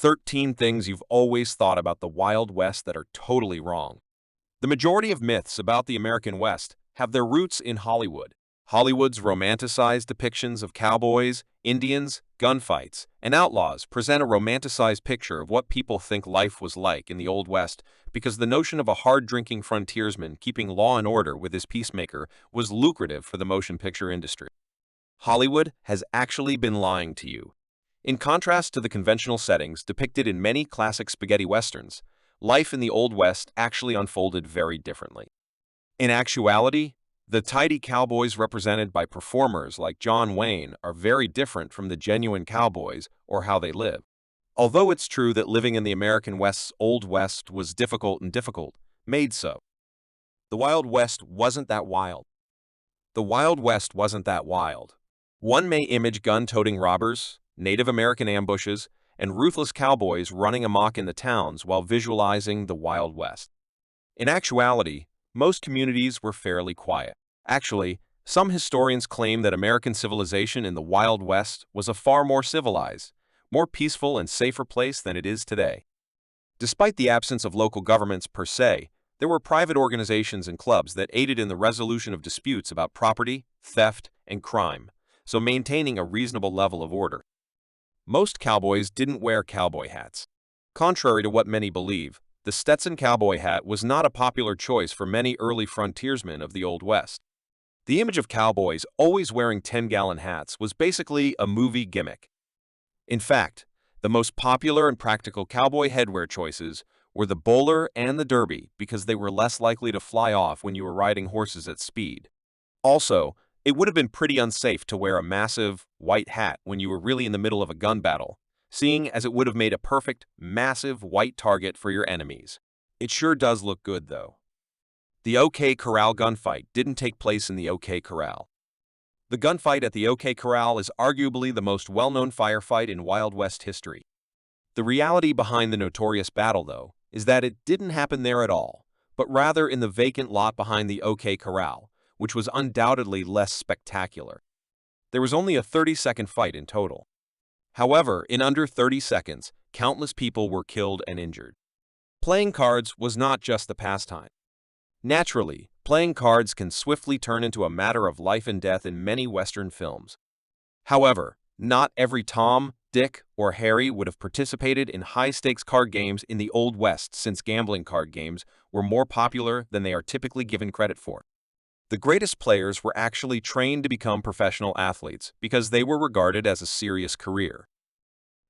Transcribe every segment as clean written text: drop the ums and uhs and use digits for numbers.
13 things you've always thought about the Wild West that are totally wrong. The majority of myths about the American West have their roots in Hollywood. Hollywood's romanticized depictions of cowboys, Indians, gunfights, and outlaws present a romanticized picture of what people think life was like in the Old West because the notion of a hard-drinking frontiersman keeping law and order with his peacemaker was lucrative for the motion picture industry. Hollywood has actually been lying to you. In contrast to the conventional settings depicted in many classic spaghetti westerns, life in the Old West actually unfolded very differently. In actuality, the tidy cowboys represented by performers like John Wayne are very different from the genuine cowboys or how they live. Although it's true that living in the American West's Old West was difficult and made so. The Wild West wasn't that wild. The Wild West wasn't that wild. One may image gun-toting robbers, Native American ambushes, and ruthless cowboys running amok in the towns while visualizing the Wild West. In actuality, most communities were fairly quiet. Actually, some historians claim that American civilization in the Wild West was a far more civilized, more peaceful and safer place than it is today. Despite the absence of local governments per se, there were private organizations and clubs that aided in the resolution of disputes about property, theft, and crime, so maintaining a reasonable level of order. Most cowboys didn't wear cowboy hats. Contrary to what many believe, the Stetson cowboy hat was not a popular choice for many early frontiersmen of the Old West. The image of cowboys always wearing 10-gallon hats was basically a movie gimmick. In fact, the most popular and practical cowboy headwear choices were the bowler and the derby because they were less likely to fly off when you were riding horses at speed. Also, it would have been pretty unsafe to wear a massive, white hat when you were really in the middle of a gun battle, seeing as it would have made a perfect, massive, white target for your enemies. It sure does look good, though. The OK Corral gunfight didn't take place in the OK Corral. The gunfight at the OK Corral is arguably the most well-known firefight in Wild West history. The reality behind the notorious battle, though, is that it didn't happen there at all, but rather in the vacant lot behind the OK Corral, which was undoubtedly less spectacular. There was only a 30-second fight in total. However, in under 30 seconds, countless people were killed and injured. Playing cards was not just the pastime. Naturally, playing cards can swiftly turn into a matter of life and death in many Western films. However, not every Tom, Dick, or Harry would have participated in high-stakes card games in the Old West since gambling card games were more popular than they are typically given credit for. The greatest players were actually trained to become professional athletes because they were regarded as a serious career.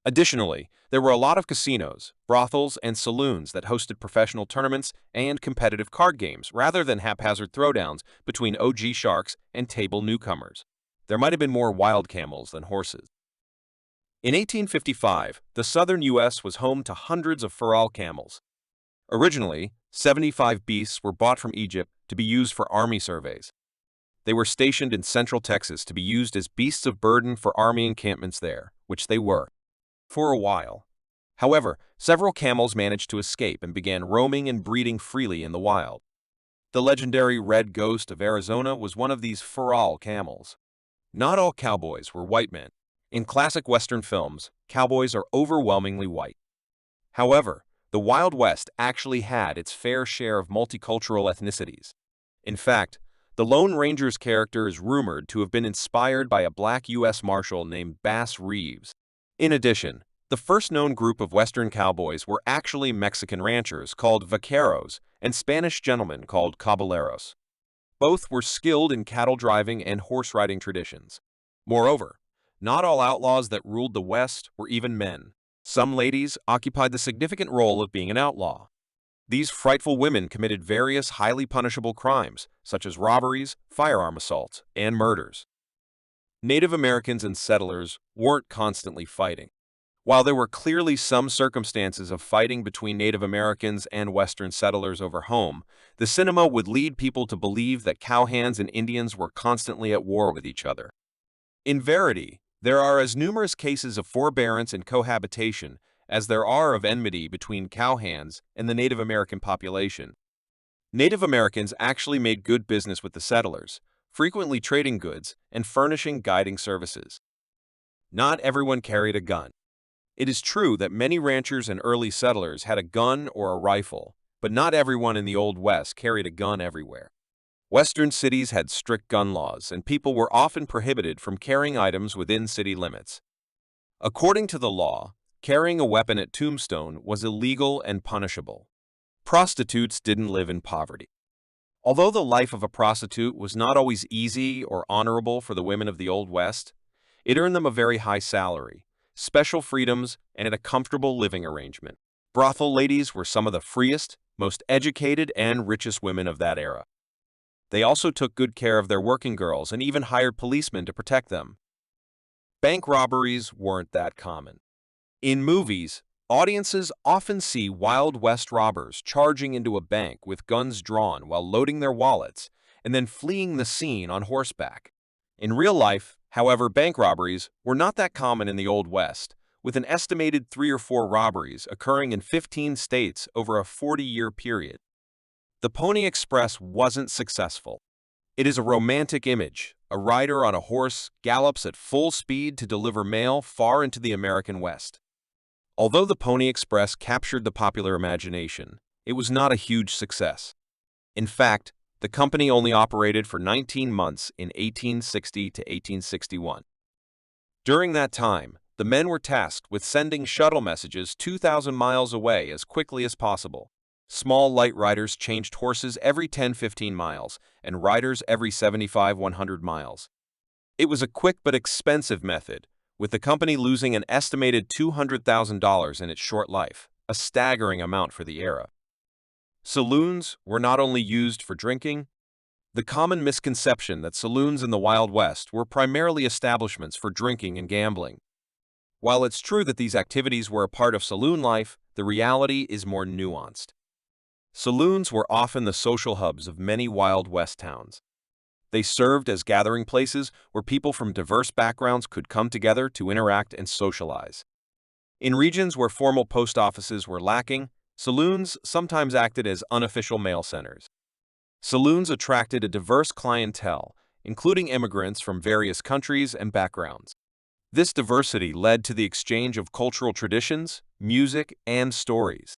Additionally, there were a lot of casinos, brothels, and saloons that hosted professional tournaments and competitive card games rather than haphazard throwdowns between OG sharks and table newcomers. There might have been more wild camels than horses. In 1855, the southern U.S. was home to hundreds of feral camels. Originally, 75 beasts were bought from Egypt to be used for army surveys. They were stationed in central Texas to be used as beasts of burden for army encampments there, which they were. For a while. However, several camels managed to escape and began roaming and breeding freely in the wild. The legendary Red Ghost of Arizona was one of these feral camels. Not all cowboys were white men. In classic Western films, cowboys are overwhelmingly white. However, the Wild West actually had its fair share of multicultural ethnicities. In fact, the Lone Ranger's character is rumored to have been inspired by a black U.S. Marshal named Bass Reeves. In addition, the first known group of Western cowboys were actually Mexican ranchers called vaqueros and Spanish gentlemen called caballeros. Both were skilled in cattle driving and horse riding traditions. Moreover, not all outlaws that ruled the West were even men. Some ladies occupied the significant role of being an outlaw. These frightful women committed various highly punishable crimes, such as robberies, firearm assaults, and murders. Native Americans and settlers weren't constantly fighting. While there were clearly some circumstances of fighting between Native Americans and Western settlers over home, the cinema would lead people to believe that cowhands and Indians were constantly at war with each other. In verity, there are as numerous cases of forbearance and cohabitation as there are of enmity between cowhands and the Native American population. Native Americans actually made good business with the settlers, frequently trading goods and furnishing guiding services. Not everyone carried a gun. It is true that many ranchers and early settlers had a gun or a rifle, but not everyone in the Old West carried a gun everywhere. Western cities had strict gun laws, and people were often prohibited from carrying items within city limits. According to the law, carrying a weapon at Tombstone was illegal and punishable. Prostitutes didn't live in poverty. Although the life of a prostitute was not always easy or honorable for the women of the Old West, it earned them a very high salary, special freedoms, and a comfortable living arrangement. Brothel ladies were some of the freest, most educated, and richest women of that era. They also took good care of their working girls and even hired policemen to protect them. Bank robberies weren't that common. In movies, audiences often see Wild West robbers charging into a bank with guns drawn while loading their wallets and then fleeing the scene on horseback. In real life, however, bank robberies were not that common in the Old West, with an estimated 3 or 4 robberies occurring in 15 states over a 40-year period. The Pony Express wasn't successful. It is a romantic image. A rider on a horse gallops at full speed to deliver mail far into the American West. Although the Pony Express captured the popular imagination, it was not a huge success. In fact, the company only operated for 19 months in 1860 to 1861. During that time, the men were tasked with sending shuttle messages 2,000 miles away as quickly as possible. Small light riders changed horses every 10-15 miles, and riders every 75-100 miles. It was a quick but expensive method, with the company losing an estimated $200,000 in its short life, a staggering amount for the era. Saloons were not only used for drinking. The common misconception that saloons in the Wild West were primarily establishments for drinking and gambling. While it's true that these activities were a part of saloon life, the reality is more nuanced. Saloons were often the social hubs of many Wild West towns. They served as gathering places where people from diverse backgrounds could come together to interact and socialize. In regions where formal post offices were lacking, saloons sometimes acted as unofficial mail centers. Saloons attracted a diverse clientele, including immigrants from various countries and backgrounds. This diversity led to the exchange of cultural traditions, music, and stories.